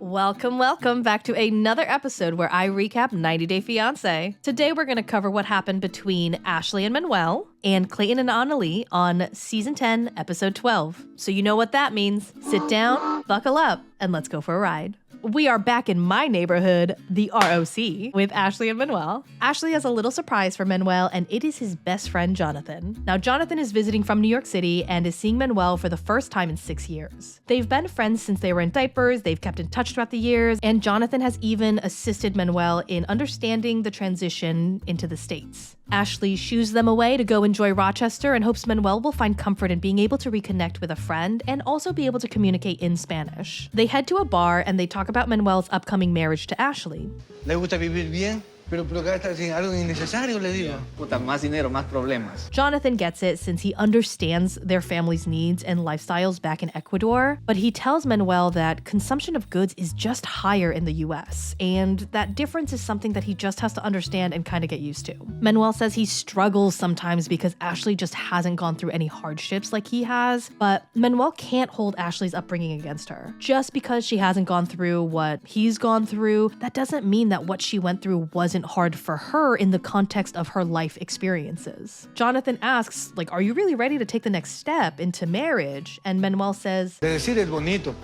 Welcome back to another episode where I recap 90 Day Fiance. Today we're going to cover what happened between Ashley and Manuel and Clayton and Anali on Season 10, Episode 12. So you know what that means. Sit down, buckle up, and let's go for a ride. We are back in my neighborhood, the ROC, with Ashley and Manuel. Ashley has a little surprise for Manuel, and it is his best friend, Jonathan. Now, Jonathan is visiting from New York City and is seeing Manuel for the first time in 6 years. They've been friends since they were in diapers, they've kept in touch throughout the years, and Jonathan has even assisted Manuel in understanding the transition into the States. Ashley shoos them away to go enjoy Rochester and hopes Manuel will find comfort in being able to reconnect with a friend and also be able to communicate in Spanish. They head to a bar and they talk about Manuel's upcoming marriage to Ashley. ¿Le gusta vivir bien? Pero gasta sin algo innecesario, le digo. Puta, más dinero, más problemas. Jonathan gets it since he understands their family's needs and lifestyles back in Ecuador, but he tells Manuel that consumption of goods is just higher in the US, and that difference is something that he just has to understand and kind of get used to. Manuel says he struggles sometimes because Ashley just hasn't gone through any hardships like he has, but Manuel can't hold Ashley's upbringing against her. Just because she hasn't gone through what he's gone through, that doesn't mean that what she went through wasn't hard for her in the context of her life experiences. Jonathan asks, are you really ready to take the next step into marriage? And Manuel says, De decir es bonito,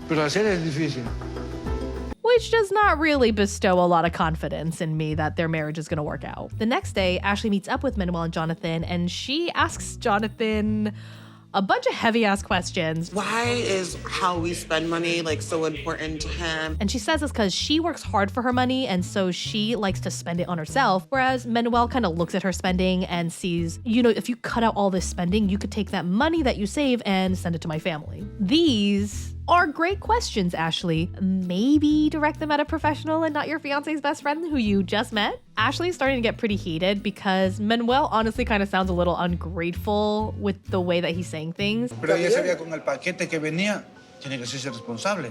pero hacer es difícil. Which does not really bestow a lot of confidence in me that their marriage is going to work out. The next day, Ashley meets up with Manuel and Jonathan, and she asks Jonathan a bunch of heavy-ass questions. Why is how we spend money so important to him? And she says this because she works hard for her money, and so she likes to spend it on herself, whereas Manuel kind of looks at her spending and sees, if you cut out all this spending, you could take that money that you save and send it to my family. These are great questions, Ashley. Maybe direct them at a professional and not your fiance's best friend who you just met. Ashley is starting to get pretty heated because Manuel honestly kind of sounds a little ungrateful with the way that he's saying things. Pero ella sabía con el paquete que venía, tiene que ser responsable.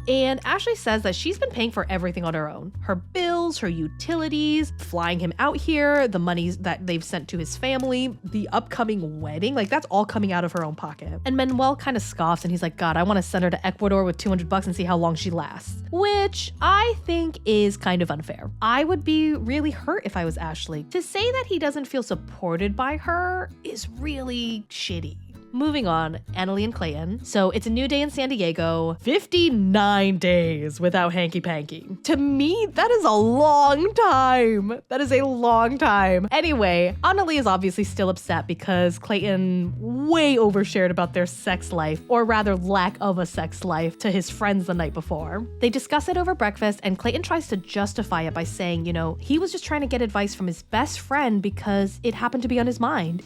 And Ashley says that she's been paying for everything on her own. Her bills, her utilities, flying him out here, the monies that they've sent to his family, the upcoming wedding, that's all coming out of her own pocket. And Manuel kind of scoffs and he's like, God, I want to send her to Ecuador with $200 and see how long she lasts. Which I think is kind of unfair. I would be really hurt if I was Ashley. To say that he doesn't feel supported by her is really shitty. Moving on, Anali and Clayton. So it's a new day in San Diego. 59 days without hanky-panky. To me, that is a long time. That is a long time. Anyway, Anali is obviously still upset because Clayton way overshared about their sex life, or rather lack of a sex life, to his friends the night before. They discuss it over breakfast, and Clayton tries to justify it by saying, he was just trying to get advice from his best friend because it happened to be on his mind.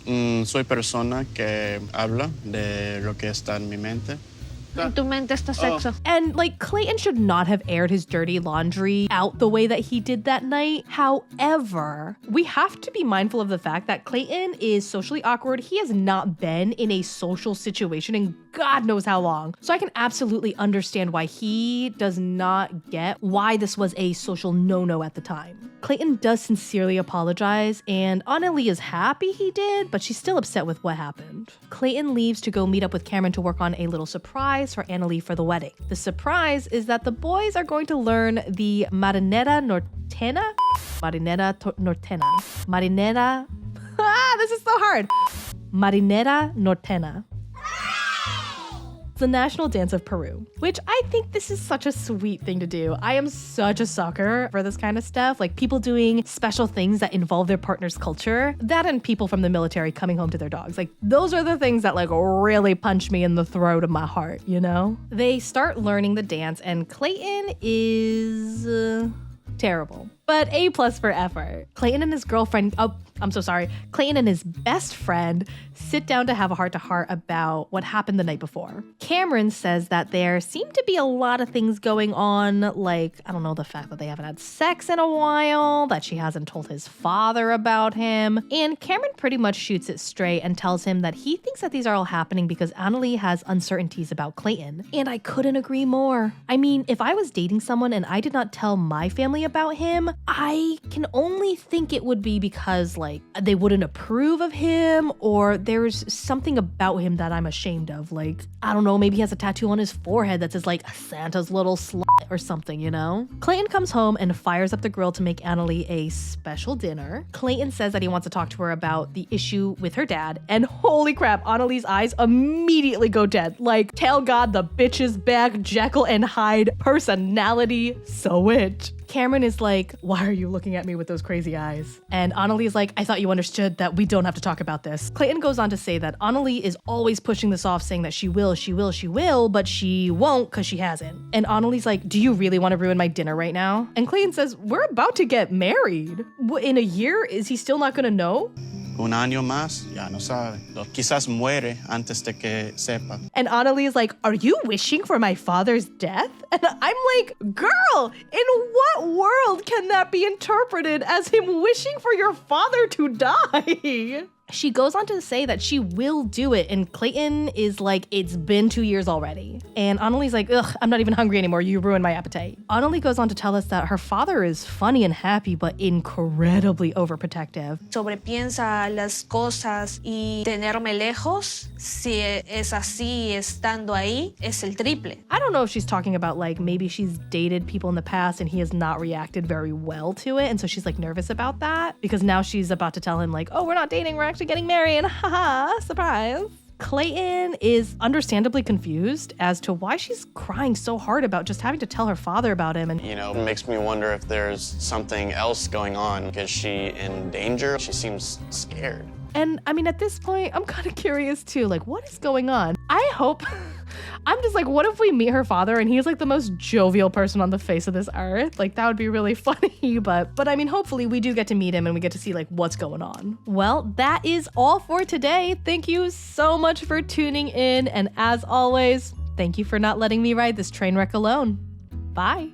Soy persona que habla de lo que está en mi mente. En tu mente está sexo. And Clayton should not have aired his dirty laundry out the way that he did that night. However, we have to be mindful of the fact that Clayton is socially awkward. He has not been in a social situation in God knows how long. So I can absolutely understand why he does not get why this was a social no-no at the time. Clayton does sincerely apologize, and Anali is happy he did, but she's still upset with what happened. Clayton leaves to go meet up with Cameron to work on a little surprise for Anali for the wedding. The surprise is that the boys are going to learn the Marinera Nortena? Marinera... this is so hard. Marinera Nortena. The national dance of Peru, which I think this is such a sweet thing to do. I am such a sucker for this kind of stuff, people doing special things that involve their partner's culture. That and people from the military coming home to their dogs. Those are the things that really punch me in the throat of my heart, They start learning the dance and Clayton is terrible. But A+ for effort. Clayton and his best friend sit down to have a heart-to-heart about what happened the night before. Cameron says that there seem to be a lot of things going on, the fact that they haven't had sex in a while, that she hasn't told his father about him. And Cameron pretty much shoots it straight and tells him that he thinks that these are all happening because Anali has uncertainties about Clayton. And I couldn't agree more. I mean, if I was dating someone and I did not tell my family about him, I can only think it would be because like they wouldn't approve of him, or there's something about him that I'm ashamed of. Like, I don't know, maybe he has a tattoo on his forehead that says like Santa's little slut or something, you know? Clayton comes home and fires up the grill to make Anali a special dinner. Clayton says that he wants to talk to her about the issue with her dad, and holy crap, Anali's eyes immediately go dead. Like, tell God the bitch is back, Jekyll and Hyde personality switch. Cameron is like, why are you looking at me with those crazy eyes? And Anali is like, I thought you understood that we don't have to talk about this. Clayton goes on to say that Anali is always pushing this off, saying that she will, but she won't because she hasn't. And Anali's like, do you really want to ruin my dinner right now? And Clayton says, we're about to get married. In a year, is he still not gonna know? Un año más, ya no sabe. Quizás muere antes de que sepa. And Anali is like, are you wishing for my father's death? And I'm like, girl, in what world can that be interpreted as him wishing for your father to die? She goes on to say that she will do it, and Clayton is like, it's been 2 years already. And Anali's like, ugh, I'm not even hungry anymore, you ruined my appetite. Anali goes on to tell us that her father is funny and happy, but incredibly overprotective. Sobrepiensa las cosas y tenerme lejos, si es así estando ahí, es el triple. I don't know if she's talking about like maybe she's dated people in the past and he has not reacted very well to it, and so she's like nervous about that because now she's about to tell him like, oh, we're not dating, we're actually getting married, haha, surprise. Clayton is understandably confused as to why she's crying so hard about just having to tell her father about him. And You know, it makes me wonder if there's something else going on. Is she in danger? She seems scared. And I mean, at this point, I'm kind of curious too, like what is going on? I hope, I'm just like, what if we meet her father and he's like the most jovial person on the face of this earth? Like that would be really funny, but I mean, hopefully we do get to meet him and we get to see like what's going on. Well, that is all for today. Thank you so much for tuning in. And as always, thank you for not letting me ride this train wreck alone. Bye.